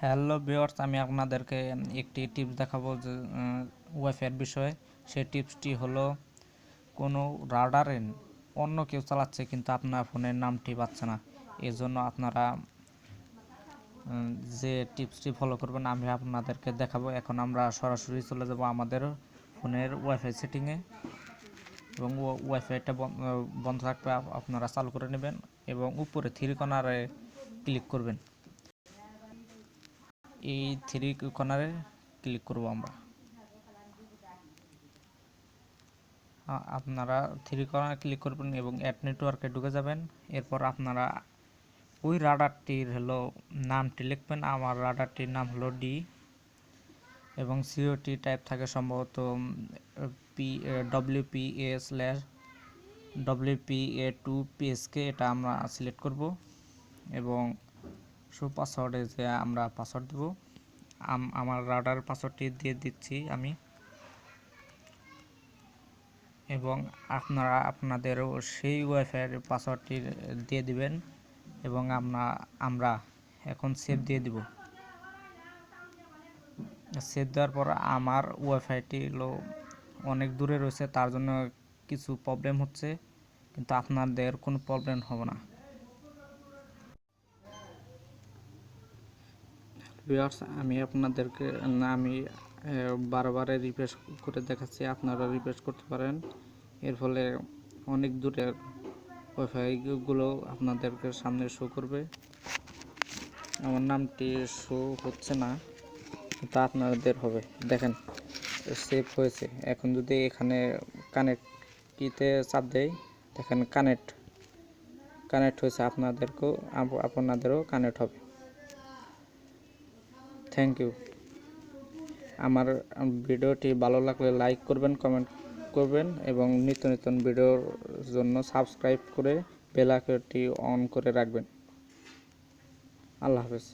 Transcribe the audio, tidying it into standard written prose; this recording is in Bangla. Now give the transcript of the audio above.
হ্যালো ভিউয়ার্স, আমি আপনাদেরকে একটি টিপস দেখাবো যে ওয়াইফাইয়ের বিষয়ে। সেই টিপসটি হলো, কোনো রাডারে অন্য কেউ চালাচ্ছে কিন্তু আপনার ফোনের নামটি পাচ্ছে না। এই জন্য আপনারা যে টিপসটি ফলো করবেন আমি আপনাদেরকে দেখাবো। এখন আমরা সরাসরি চলে যাব আমাদের ফোনের ওয়াইফাই সেটিংয়ে এবং ওয়াইফাইটা বন্ধ থাকবে আপনারা চালু করে নেবেন এবং উপরে থ্রি কর্নারে ক্লিক করবেন। এই থ্রি কর্নারে ক্লিক করব আমরা। আপনারা থ্রি কর্নারে ক্লিক করবেন এবং অ্যাড নেটওয়ার্কে ঢুকে যাবেন। এরপর আপনারা ওই রাডারটির নামটি লিখবেন। আমার রাডারটির নাম হলো ডি এবং সিওটি টাইপ থাকে সম্ভবত WPA/WPA2PSK, এটা আমরা সিলেক্ট করব এবং পাসওয়ার্ডে যে আমরা পাসওয়ার্ড দেব। আমার রাডার পাসওয়ার্ডটি দিয়ে দিচ্ছি আমি, এবং আপনারা আপনাদেরও সেই ওয়াইফাইয়ের পাসওয়ার্ডটি দিয়ে দিবেন এবং আমরা এখন সেভ দিয়ে দিব। সেভ দেওয়ার পর আমার ওয়াইফাইটি অনেক দূরে রয়েছে, তার জন্য কিছু প্রবলেম হচ্ছে, কিন্তু আপনাদের কোনো প্রবলেম হবে না। ভিউয়ার্স, আমি আপনাদেরকে আমি বারবারে রিফ্রেশ করে দেখাচ্ছি, আপনারা রিফ্রেশ করতে পারেন। এর ফলে অনেক দূরের ওয়াইফাইগুলো আপনাদেরকে সামনে শো করবে। আমার নামটি শো হচ্ছে না, কিন্তু আপনাদের হবে। দেখেন সেভ হয়েছে। এখন যদি এখানে কানেক্ট কিতে চাপ দেয়, দেখেন কানেক্ট হয়েছে। আপনাদেরও কানেক্ট হবে। Thank you. আমার ভিডিওটি ভালো লাগলে লাইক করবেন, কমেন্ট করবেন এবং নিত্য নতুন ভিডিওর জন্য সাবস্ক্রাইব করে বেল আইকনটি অন করে রাখবেন। আল্লাহ হাফেজ।